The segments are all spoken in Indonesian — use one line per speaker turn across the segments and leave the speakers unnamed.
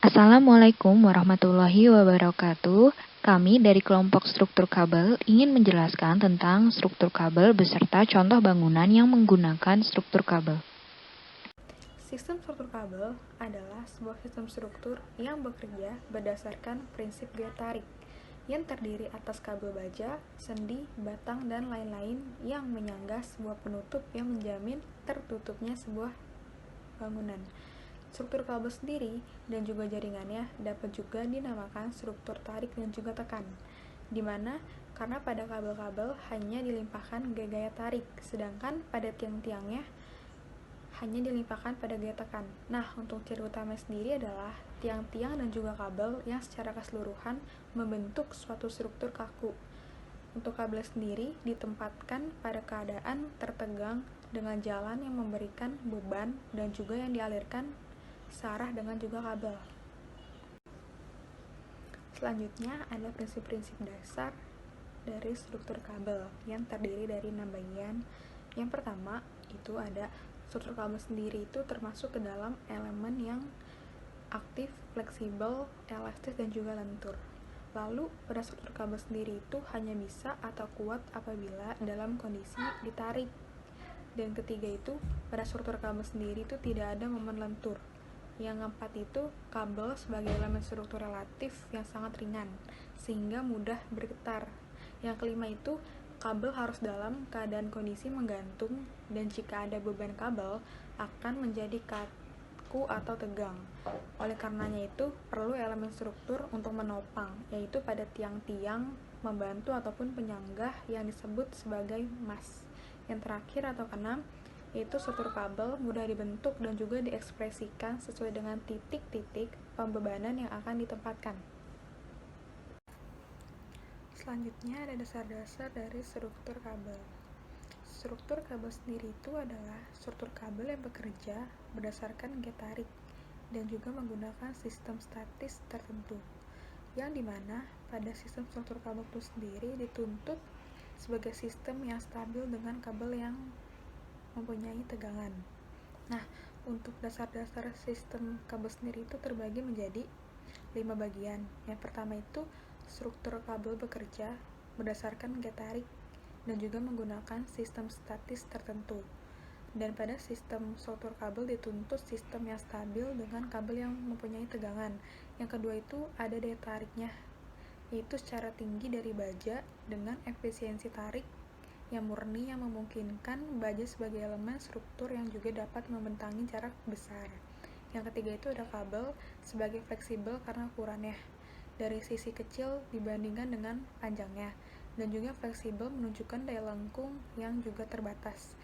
Assalamualaikum warahmatullahi wabarakatuh. Kami dari kelompok struktur kabel ingin menjelaskan tentang struktur kabel beserta contoh bangunan yang menggunakan struktur kabel.
Sistem struktur kabel adalah sebuah sistem struktur yang bekerja berdasarkan prinsip gaya tarik yang terdiri atas kabel baja, sendi, batang, dan lain-lain yang menyangga sebuah penutup yang menjamin tertutupnya sebuah bangunan. Struktur kabel sendiri dan juga jaringannya dapat juga dinamakan struktur tarik dan juga tekan, di mana karena pada kabel-kabel hanya dilimpahkan gaya tarik, sedangkan pada tiang-tiangnya hanya dilimpahkan pada gaya tekan. Nah, untuk ciri utama sendiri adalah tiang-tiang dan juga kabel yang secara keseluruhan membentuk suatu struktur kaku. Untuk kabel sendiri ditempatkan pada keadaan tertegang dengan jalan yang memberikan beban dan juga yang dialirkan searah dengan juga kabel. Selanjutnya ada prinsip-prinsip dasar dari struktur kabel yang terdiri dari 6 bagian. Yang pertama itu ada struktur kabel sendiri itu termasuk ke dalam elemen yang aktif, fleksibel, elastis, dan juga lentur. Lalu pada struktur kabel sendiri itu hanya bisa atau kuat apabila dalam kondisi ditarik. Dan ketiga itu pada struktur kabel sendiri itu tidak ada momen lentur. Yang keempat itu kabel sebagai elemen struktur relatif yang sangat ringan sehingga mudah bergetar. Yang kelima itu kabel harus dalam keadaan kondisi menggantung, dan jika ada beban kabel akan menjadi kaku atau tegang. Oleh karenanya itu perlu elemen struktur untuk menopang, yaitu pada tiang-tiang, membantu ataupun penyanggah yang disebut sebagai mas. Yang terakhir atau keenam yaitu struktur kabel mudah dibentuk dan juga diekspresikan sesuai dengan titik-titik pembebanan yang akan ditempatkan. Selanjutnya ada dasar-dasar dari struktur kabel. Struktur kabel sendiri itu adalah struktur kabel yang bekerja berdasarkan gaya tarik dan juga menggunakan sistem statis tertentu, yang dimana pada sistem struktur kabel itu sendiri dituntut sebagai sistem yang stabil dengan kabel yang mempunyai tegangan. Nah, untuk dasar-dasar sistem kabel sendiri itu terbagi menjadi 5 bagian. Yang pertama itu struktur kabel bekerja berdasarkan gaya tarik dan juga menggunakan sistem statis tertentu. Dan pada sistem struktur kabel dituntut sistem yang stabil dengan kabel yang mempunyai tegangan. Yang kedua itu ada daya tariknya, yaitu secara tinggi dari baja dengan efisiensi tarik yang murni yang memungkinkan baja sebagai elemen struktur yang juga dapat membentangi jarak besar. Yang ketiga itu ada kabel sebagai fleksibel karena ukurannya dari sisi kecil dibandingkan dengan panjangnya, dan juga fleksibel menunjukkan daya lengkung yang juga terbatas.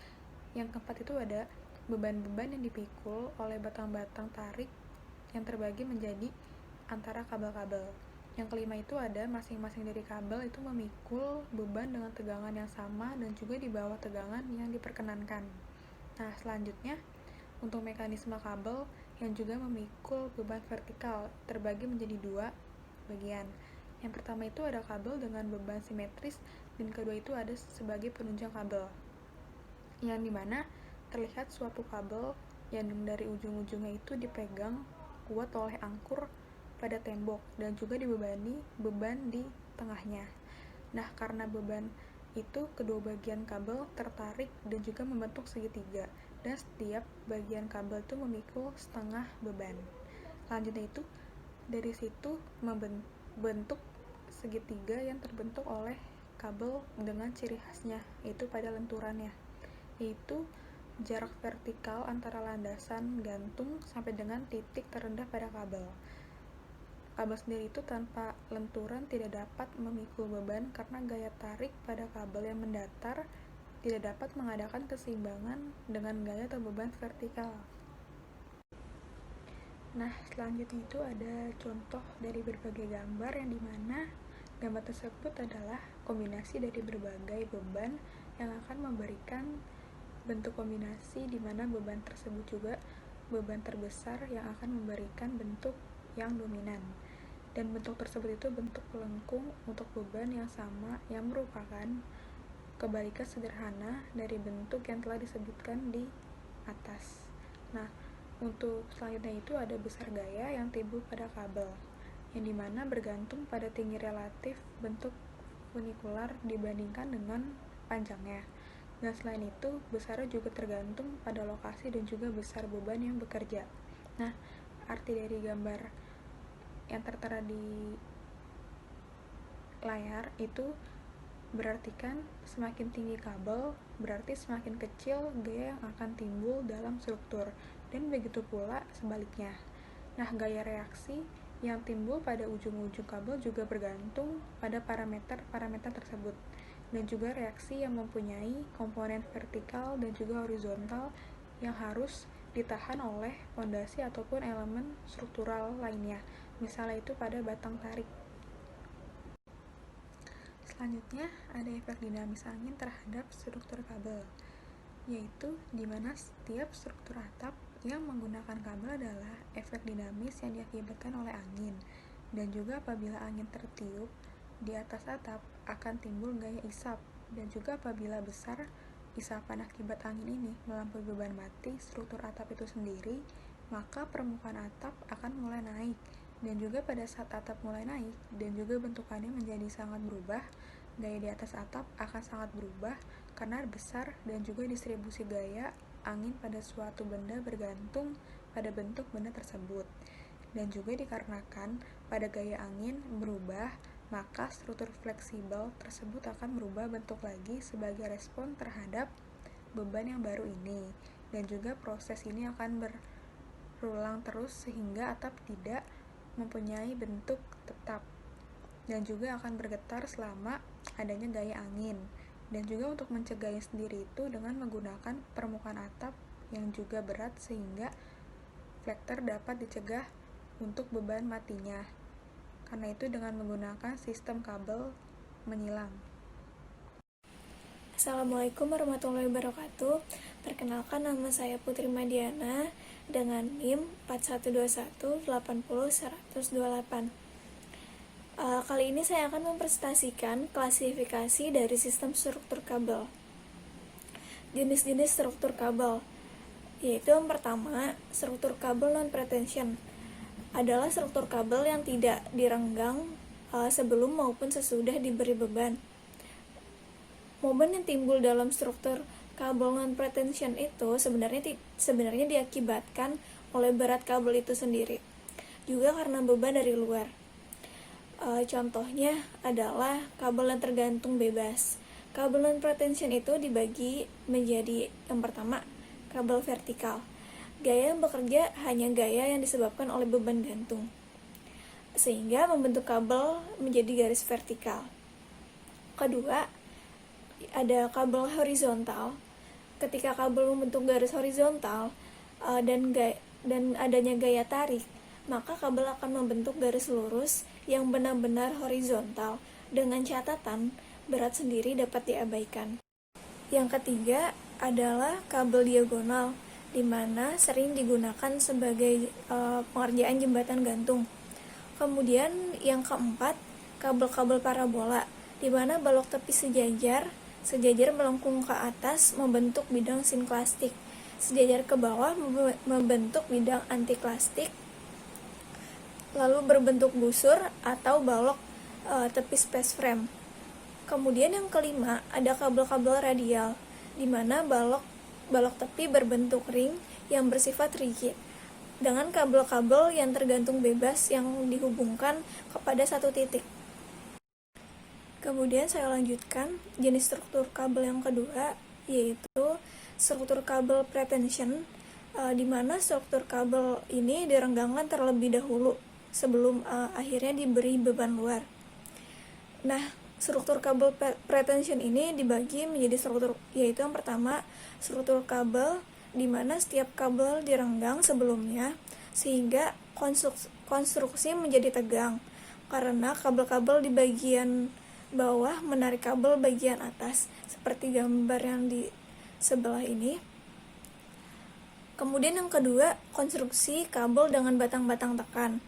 Yang keempat itu ada beban-beban yang dipikul oleh batang-batang tarik yang terbagi menjadi antara kabel-kabel. Yang kelima itu ada masing-masing dari kabel itu memikul beban dengan tegangan yang sama dan juga di bawah tegangan yang diperkenankan. Nah, selanjutnya untuk mekanisme kabel yang juga memikul beban vertikal terbagi menjadi 2 bagian. Yang pertama itu ada kabel dengan beban simetris, dan kedua itu ada sebagai penunjang kabel, yang dimana terlihat suatu kabel yang dari ujung-ujungnya itu dipegang kuat oleh angkur pada tembok dan juga dibebani beban di tengahnya. Nah, karena beban itu kedua bagian kabel tertarik dan juga membentuk segitiga, dan setiap bagian kabel itu memikul setengah beban. Selanjutnya itu dari situ membentuk segitiga yang terbentuk oleh kabel dengan ciri khasnya, yaitu pada lenturannya, yaitu jarak vertikal antara landasan gantung sampai dengan titik terendah pada kabel. Kabel sendiri itu tanpa lenturan tidak dapat memikul beban karena gaya tarik pada kabel yang mendatar tidak dapat mengadakan keseimbangan dengan gaya atau beban vertikal. Nah, selanjutnya itu ada contoh dari berbagai gambar yang dimana gambar tersebut adalah kombinasi dari berbagai beban yang akan memberikan bentuk kombinasi di mana beban tersebut juga beban terbesar yang akan memberikan bentuk yang dominan. Dan bentuk tersebut itu bentuk pelengkung untuk beban yang sama yang merupakan kebalikan sederhana dari bentuk yang telah disebutkan di atas. Nah, Untuk selanjutnya itu ada besar gaya yang timbul pada kabel, yang dimana bergantung pada tinggi relatif bentuk funikular dibandingkan dengan panjangnya. Dan selain itu, besarnya juga tergantung pada lokasi dan juga besar beban yang bekerja. Nah, arti dari gambar yang tertera di layar itu berarti kan semakin tinggi kabel, berarti semakin kecil gaya yang akan timbul dalam struktur, dan begitu pula sebaliknya. Nah, gaya reaksi yang timbul pada ujung-ujung kabel juga bergantung pada parameter-parameter tersebut, dan juga reaksi yang mempunyai komponen vertikal dan juga horizontal yang harus ditahan oleh fondasi ataupun elemen struktural lainnya, misalnya itu pada batang tarik. Selanjutnya, ada efek dinamis angin terhadap struktur kabel, yaitu di mana setiap struktur atap yang menggunakan kabel adalah efek dinamis yang diakibatkan oleh angin, dan juga apabila angin tertiup di atas atap akan timbul gaya isap, dan juga apabila besar isapan akibat angin ini melampaui beban mati struktur atap itu sendiri, maka permukaan atap akan mulai naik, dan juga pada saat atap mulai naik dan juga bentukannya menjadi sangat berubah, gaya di atas atap akan sangat berubah karena besar, dan juga distribusi gaya angin pada suatu benda bergantung pada bentuk benda tersebut. Dan juga dikarenakan pada gaya angin berubah, maka struktur fleksibel tersebut akan merubah bentuk lagi sebagai respon terhadap beban yang baru ini, dan juga proses ini akan berulang terus sehingga atap tidak mempunyai bentuk tetap, dan juga akan bergetar selama adanya gaya angin. Dan juga untuk mencegahnya sendiri itu dengan menggunakan permukaan atap yang juga berat sehingga flektor dapat dicegah untuk beban matinya. Karena itu dengan menggunakan sistem kabel menyilang.
Assalamualaikum warahmatullahi wabarakatuh. Perkenalkan, nama saya Putri Madiana dengan NIM 4121800128. Kali ini saya akan mempresentasikan klasifikasi dari sistem struktur kabel. Jenis-jenis struktur kabel, yaitu yang pertama, struktur kabel non-pretension adalah struktur kabel yang tidak direnggang sebelum maupun sesudah diberi beban. Momen yang timbul dalam struktur kabel non-pretension itu sebenarnya diakibatkan oleh berat kabel itu sendiri, juga karena beban dari luar. Contohnya adalah kabel yang tergantung bebas. Kabel non-pretension itu dibagi menjadi yang pertama, kabel vertikal. Gaya yang bekerja hanya gaya yang disebabkan oleh beban gantung, sehingga membentuk kabel menjadi garis vertikal. Kedua, ada kabel horizontal. Ketika kabel membentuk garis horizontal dan adanya gaya tarik, maka kabel akan membentuk garis lurus yang benar-benar horizontal, dengan catatan berat sendiri dapat diabaikan. Yang ketiga adalah kabel diagonal, di mana sering digunakan sebagai pengerjaan jembatan gantung. Kemudian yang keempat, kabel-kabel parabola, di mana balok tepi sejajar melengkung ke atas membentuk bidang sinklastik, sejajar ke bawah membentuk bidang antiklastik, lalu berbentuk busur atau balok tepi space frame. Kemudian yang kelima, ada kabel-kabel radial, di mana balok tepi berbentuk ring yang bersifat rigid, dengan kabel-kabel yang tergantung bebas yang dihubungkan kepada satu titik. Kemudian saya lanjutkan jenis struktur kabel yang kedua, yaitu struktur kabel pretension, di mana struktur kabel ini direnggangkan terlebih dahulu sebelum akhirnya diberi beban luar. Nah, struktur kabel pretension ini dibagi menjadi struktur, yaitu yang pertama, struktur kabel di mana setiap kabel direnggang sebelumnya sehingga konstruksi menjadi tegang karena kabel-kabel di bagian bawah menarik kabel bagian atas, seperti gambar yang di sebelah ini. Kemudian yang kedua, konstruksi kabel dengan batang-batang tekan.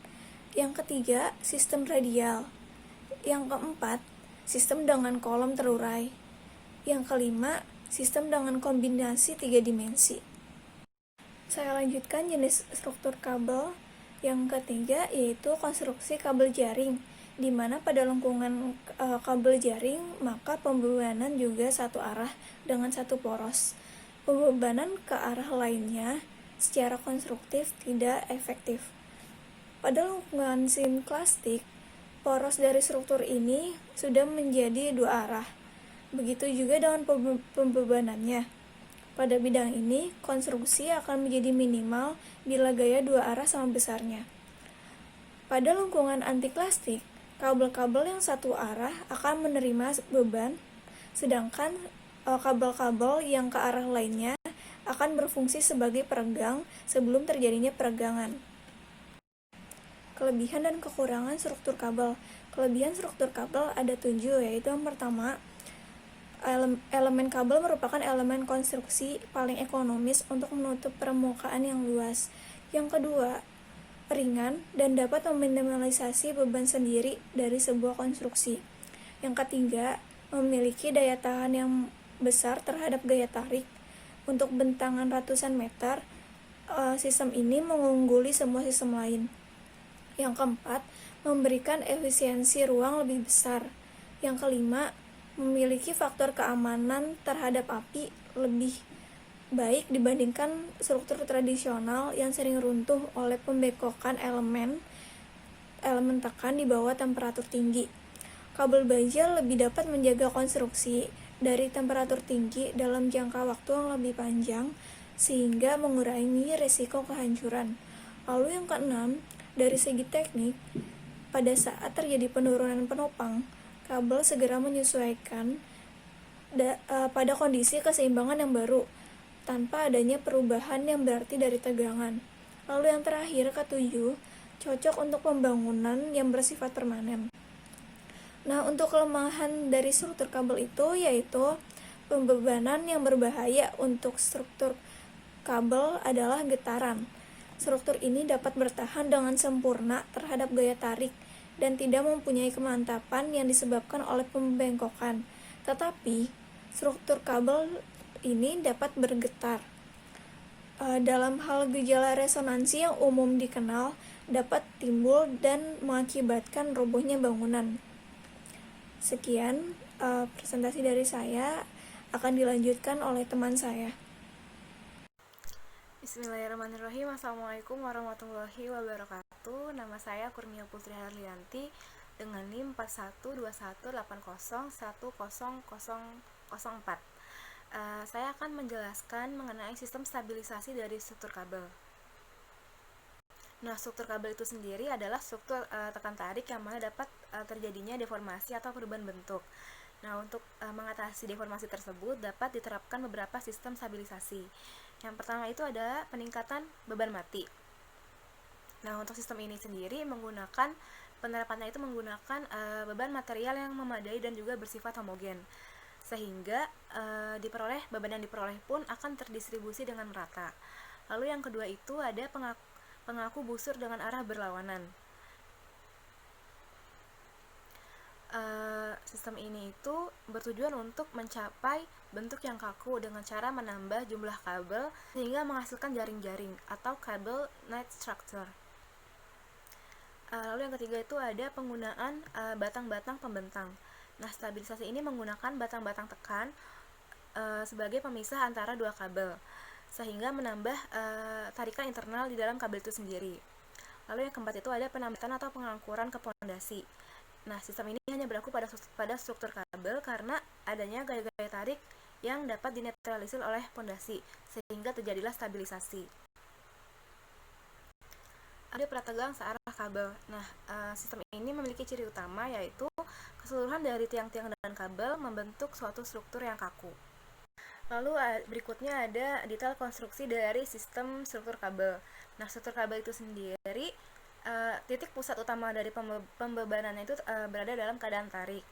Yang ketiga, sistem radial. Yang keempat, sistem dengan kolom terurai. Yang kelima, sistem dengan kombinasi 3 dimensi. Saya lanjutkan jenis struktur kabel yang ketiga, yaitu konstruksi kabel jaring, di mana pada lengkungan kabel jaring maka pembebanan juga satu arah dengan satu poros. Pembebanan ke arah lainnya secara konstruktif tidak efektif. Pada lengkungan sinklastik, poros dari struktur ini sudah menjadi dua arah. Begitu juga dengan pembebanannya. Pada bidang ini, konstruksi akan menjadi minimal bila gaya dua arah sama besarnya. Pada lengkungan antiklastik, kabel-kabel yang satu arah akan menerima beban, sedangkan kabel-kabel yang ke arah lainnya akan berfungsi sebagai peregang sebelum terjadinya peregangan. Kelebihan dan kekurangan struktur kabel. Kelebihan struktur kabel ada 7, yaitu yang pertama, elemen kabel merupakan elemen konstruksi paling ekonomis untuk menutup permukaan yang luas. Yang kedua, ringan dan dapat meminimalisasi beban sendiri dari sebuah konstruksi. Yang ketiga, memiliki daya tahan yang besar terhadap gaya tarik. Untuk bentangan ratusan meter, sistem ini mengungguli semua sistem lain. Yang keempat, memberikan efisiensi ruang lebih besar. Yang kelima, memiliki faktor keamanan terhadap api lebih baik dibandingkan struktur tradisional yang sering runtuh oleh pembengkokan elemen tekan di bawah temperatur tinggi. Kabel baja lebih dapat menjaga konstruksi dari temperatur tinggi dalam jangka waktu yang lebih panjang sehingga mengurangi risiko kehancuran. Lalu yang keenam, dari segi teknik, pada saat terjadi penurunan penopang, kabel segera menyesuaikan pada kondisi keseimbangan yang baru, tanpa adanya perubahan yang berarti dari tegangan. Lalu yang terakhir, ketujuh, cocok untuk pembangunan yang bersifat permanen. Nah, untuk kelemahan dari struktur kabel itu yaitu pembebanan yang berbahaya untuk struktur kabel adalah getaran. Struktur ini dapat bertahan dengan sempurna terhadap gaya tarik dan tidak mempunyai kemantapan yang disebabkan oleh pembengkokan. Tetapi, struktur kabel ini dapat bergetar. Dalam hal gejala resonansi yang umum dikenal dapat timbul dan mengakibatkan robohnya bangunan. Sekian presentasi dari saya, akan dilanjutkan oleh teman saya.
Bismillahirrahmanirrahim. Assalamualaikum warahmatullahi wabarakatuh. Nama saya Kurnia Putri Harlianti dengan NIM 412180100004. Saya akan menjelaskan mengenai sistem stabilisasi dari struktur kabel. Nah, struktur kabel itu sendiri adalah struktur tekan tarik yang mana dapat terjadinya deformasi atau perubahan bentuk. Nah, untuk mengatasi deformasi tersebut dapat diterapkan beberapa sistem stabilisasi. Yang pertama itu ada peningkatan beban mati. Nah, untuk sistem ini sendiri penerapannya itu menggunakan beban material yang memadai dan juga bersifat homogen, sehingga beban yang diperoleh pun akan terdistribusi dengan merata. Lalu yang kedua itu ada pengaku busur dengan arah berlawanan. Sistem ini itu bertujuan untuk mencapai bentuk yang kaku dengan cara menambah jumlah kabel sehingga menghasilkan jaring-jaring atau kabel net structure. Lalu yang ketiga itu ada penggunaan batang-batang pembentang. Nah, stabilisasi ini menggunakan batang-batang tekan sebagai pemisah antara dua kabel sehingga menambah tarikan internal di dalam kabel itu sendiri. Lalu yang keempat itu ada penambatan atau pengangkuran ke pondasi. Nah, sistem ini hanya berlaku pada struktur kabel karena adanya gaya-gaya tarik yang dapat dinetralisir oleh pondasi, sehingga terjadilah stabilisasi. Ada prategang searah kabel. Nah, sistem ini memiliki ciri utama yaitu keseluruhan dari tiang-tiang dan kabel membentuk suatu struktur yang kaku. Lalu berikutnya ada detail konstruksi dari sistem struktur kabel. Nah, struktur kabel itu sendiri titik pusat utama dari pembebanannya itu berada dalam keadaan tarik.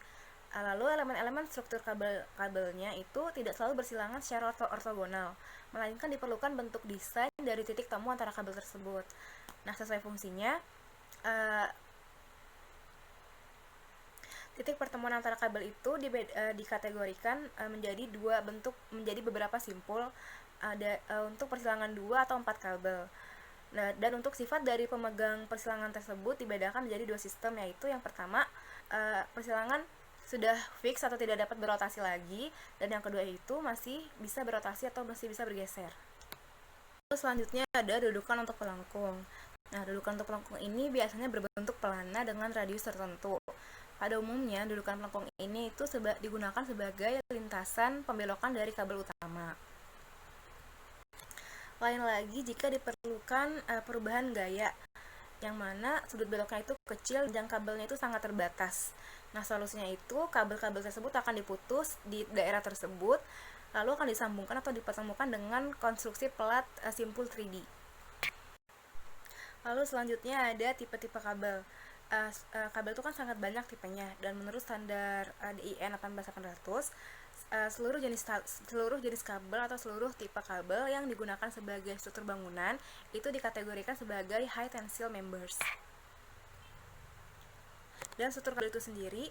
Lalu elemen-elemen struktur kabelnya itu tidak selalu bersilangan secara ortogonal, melainkan diperlukan bentuk desain dari titik temu antara kabel tersebut. Nah, sesuai fungsinya, titik pertemuan antara kabel itu dikategorikan menjadi beberapa simpul. untuk persilangan 2 atau 4 kabel. Nah, dan untuk sifat dari pemegang persilangan tersebut dibedakan menjadi 2 sistem, yaitu yang pertama, persilangan sudah fix atau tidak dapat berotasi lagi, dan yang kedua itu masih bisa berotasi atau masih bisa bergeser. Terus selanjutnya ada dudukan untuk pelengkung. Nah, dudukan untuk pelengkung ini biasanya berbentuk pelana dengan radius tertentu. Pada umumnya, dudukan pelengkung ini itu digunakan sebagai lintasan pembelokan dari kabel utama. Lain lagi jika diperlukan perubahan gaya, yang mana sudut beloknya itu kecil dan kabelnya itu sangat terbatas. Nah, solusinya itu kabel-kabel tersebut akan diputus di daerah tersebut, lalu akan disambungkan atau dipertemukan dengan konstruksi pelat simpul 3D. Lalu selanjutnya ada tipe-tipe kabel. Kabel itu kan sangat banyak tipenya, dan menurut standar DIN 18800, seluruh jenis kabel atau seluruh tipe kabel yang digunakan sebagai struktur bangunan itu dikategorikan sebagai high tensile members. Dan struktur kabel itu sendiri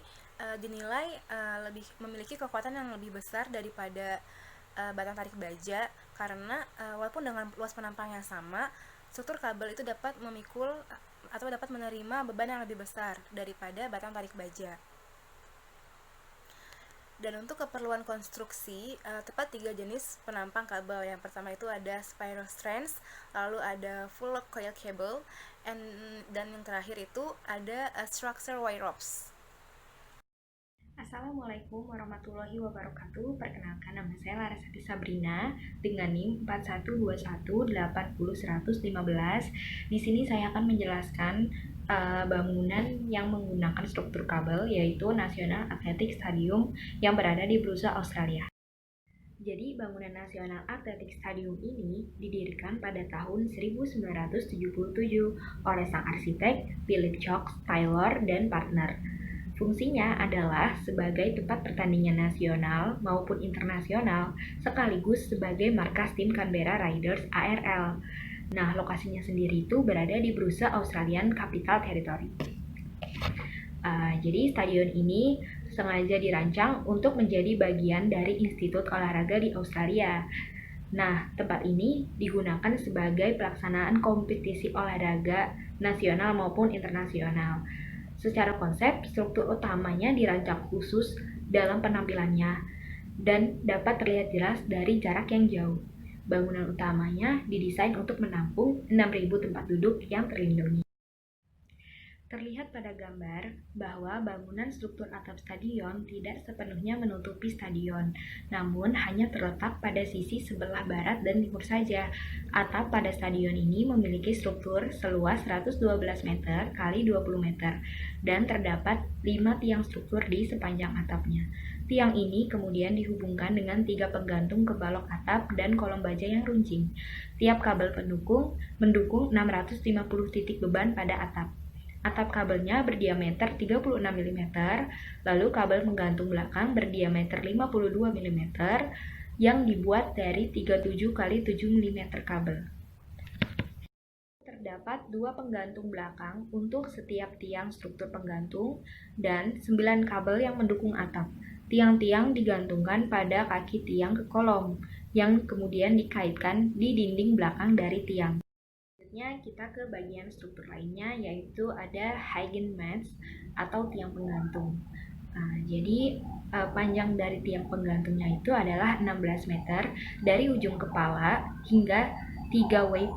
dinilai lebih memiliki kekuatan yang lebih besar daripada batang tarik baja, karena walaupun dengan luas penampang yang sama, struktur kabel itu dapat memikul atau dapat menerima beban yang lebih besar daripada batang tarik baja. Dan untuk keperluan konstruksi, terdapat 3 jenis penampang kabel. Yang pertama itu ada spiral strands, lalu ada full coil cable, dan yang terakhir itu ada structure wire ropes.
Assalamualaikum warahmatullahi wabarakatuh. Perkenalkan, nama saya Larasati Sabrina dengan NIM 4121800115. Di sini saya akan menjelaskan bangunan yang menggunakan struktur kabel, yaitu National Athletic Stadium yang berada di Brussels, Australia. Jadi, bangunan National Athletic Stadium ini didirikan pada tahun 1977 oleh sang arsitek Philip Chox Taylor dan partner. Fungsinya adalah sebagai tempat pertandingan nasional maupun internasional, sekaligus sebagai markas tim Canberra Raiders ARL. Nah, lokasinya sendiri itu berada di Brussels, Australian Capital Territory. Jadi, stadion ini sengaja dirancang untuk menjadi bagian dari Institut Olahraga di Australia. Nah, tempat ini digunakan sebagai pelaksanaan kompetisi olahraga nasional maupun internasional. Secara konsep, struktur utamanya dirancang khusus dalam penampilannya dan dapat terlihat jelas dari jarak yang jauh. Bangunan utamanya didesain untuk menampung 6.000 tempat duduk yang terlindungi. Terlihat pada gambar bahwa bangunan struktur atap stadion tidak sepenuhnya menutupi stadion, namun hanya terletak pada sisi sebelah barat dan timur saja. Atap pada stadion ini memiliki struktur seluas 112 meter x 20 meter, dan terdapat 5 tiang struktur di sepanjang atapnya. Tiang ini kemudian dihubungkan dengan 3 penggantung ke balok atap dan kolom baja yang runcing. Tiap kabel mendukung 650 titik beban pada atap. Atap kabelnya berdiameter 36 mm, lalu kabel penggantung belakang berdiameter 52 mm yang dibuat dari 37 x 7 mm kabel. Terdapat 2 penggantung belakang untuk setiap tiang struktur penggantung dan 9 kabel yang mendukung atap. Tiang-tiang digantungkan pada kaki tiang ke kolom, yang kemudian dikaitkan di dinding belakang dari tiang. Selanjutnya kita ke bagian struktur lainnya, yaitu ada Huygens atau tiang penggantung. Jadi panjang dari tiang penggantungnya itu adalah 16 meter dari ujung kepala hingga 3 way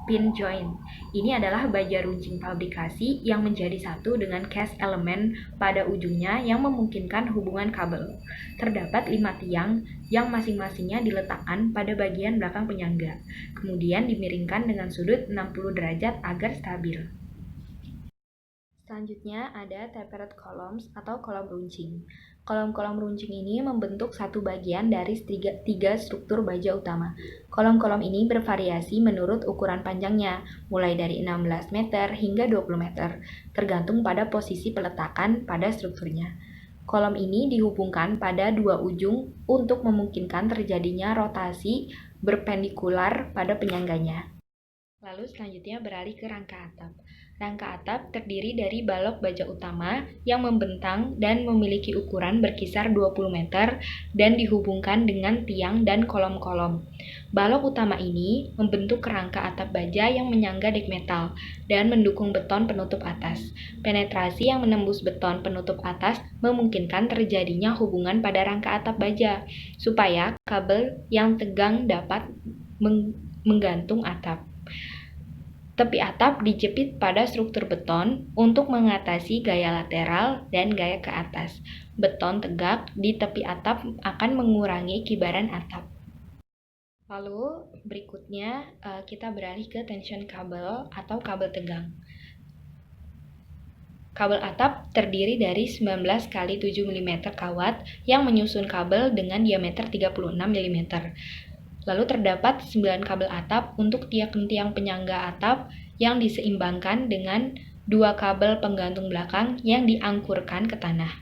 pin joint. Ini adalah baja runcing fabrikasi yang menjadi satu dengan cast element pada ujungnya yang memungkinkan hubungan kabel. Terdapat 5 tiang yang masing-masingnya diletakkan pada bagian belakang penyangga, kemudian dimiringkan dengan sudut 60 derajat agar stabil. Selanjutnya ada tapered columns atau kolom runcing. Kolom-kolom runcing ini membentuk satu bagian dari 3 struktur baja utama. Kolom-kolom ini bervariasi menurut ukuran panjangnya, mulai dari 16 meter hingga 20 meter, tergantung pada posisi peletakan pada strukturnya. Kolom ini dihubungkan pada 2 ujung untuk memungkinkan terjadinya rotasi berpendikular pada penyangganya. Lalu selanjutnya beralih ke rangka atap. Rangka atap terdiri dari balok baja utama yang membentang dan memiliki ukuran berkisar 20 meter dan dihubungkan dengan tiang dan kolom-kolom. Balok utama ini membentuk kerangka atap baja yang menyangga dek metal dan mendukung beton penutup atas. Penetrasi yang menembus beton penutup atas memungkinkan terjadinya hubungan pada rangka atap baja, supaya kabel yang tegang dapat menggantung atap. Tepi atap dijepit pada struktur beton untuk mengatasi gaya lateral dan gaya ke atas. Beton tegak di tepi atap akan mengurangi kibaran atap. Lalu berikutnya kita beralih ke tension kabel atau kabel tegang. Kabel atap terdiri dari 19 x 7 mm kawat yang menyusun kabel dengan diameter 36 mm. Lalu terdapat 9 kabel atap untuk tiang-tiang penyangga atap yang diseimbangkan dengan 2 kabel penggantung belakang yang diangkurkan ke tanah.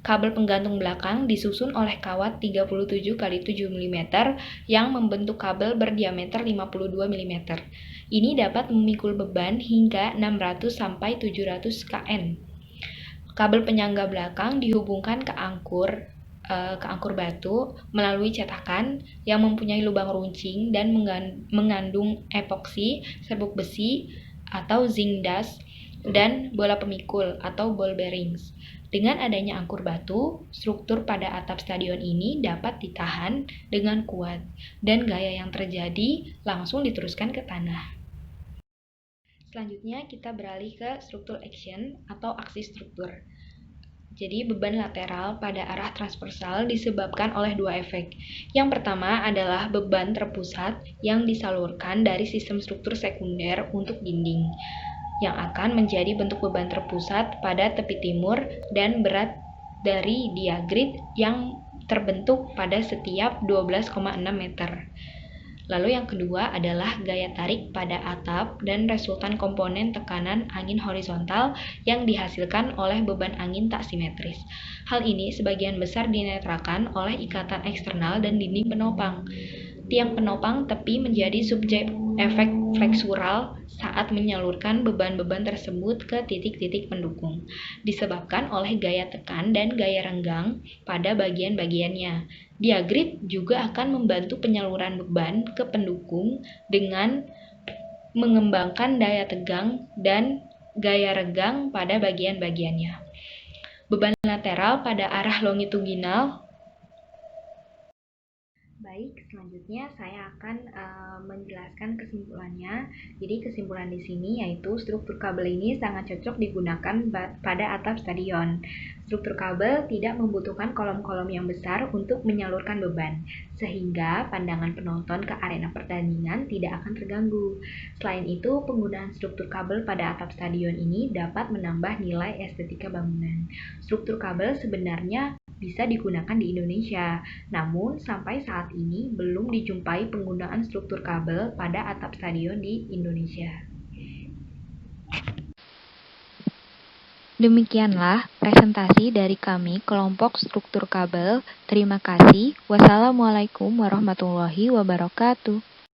Kabel penggantung belakang disusun oleh kawat 37 x 7 mm yang membentuk kabel berdiameter 52 mm. Ini dapat memikul beban hingga 600 sampai 700 kN. Kabel penyangga belakang dihubungkan ke angkur batu melalui cetakan yang mempunyai lubang runcing dan mengandung epoksi, serbuk besi atau zinc dust, dan bola pemikul atau ball bearings. Dengan adanya angkur batu, struktur pada atap stadion ini dapat ditahan dengan kuat dan gaya yang terjadi langsung diteruskan ke tanah. Selanjutnya kita beralih ke struktur action atau aksi struktur. Jadi beban lateral pada arah transversal disebabkan oleh dua efek. Yang pertama adalah beban terpusat yang disalurkan dari sistem struktur sekunder untuk dinding, yang akan menjadi bentuk beban terpusat pada tepi timur dan berat dari diagrit yang terbentuk pada setiap 12,6 meter. Lalu yang kedua adalah gaya tarik pada atap dan resultan komponen tekanan angin horizontal yang dihasilkan oleh beban angin tak simetris. Hal ini sebagian besar dinetralkan oleh ikatan eksternal dan dinding penopang. Tiang penopang tepi menjadi subjek efek fleksural saat menyalurkan beban-beban tersebut ke titik-titik pendukung, disebabkan oleh gaya tekan dan gaya renggang pada bagian-bagiannya. Diagrit juga akan membantu penyaluran beban ke pendukung dengan mengembangkan daya tegang dan gaya renggang pada bagian-bagiannya. Beban lateral pada arah longitudinal. Baik, selanjutnya saya akan menjelaskan kesimpulannya. Jadi kesimpulan di sini yaitu struktur kabel ini sangat cocok digunakan pada atap stadion. Struktur kabel tidak membutuhkan kolom-kolom yang besar untuk menyalurkan beban, sehingga pandangan penonton ke arena pertandingan tidak akan terganggu. Selain itu, penggunaan struktur kabel pada atap stadion ini dapat menambah nilai estetika bangunan. Struktur kabel sebenarnya bisa digunakan di Indonesia, namun sampai saat ini belum dijumpai penggunaan struktur kabel pada atap stadion di Indonesia. Demikianlah presentasi dari kami kelompok struktur kabel. Terima kasih. Wassalamualaikum warahmatullahi wabarakatuh.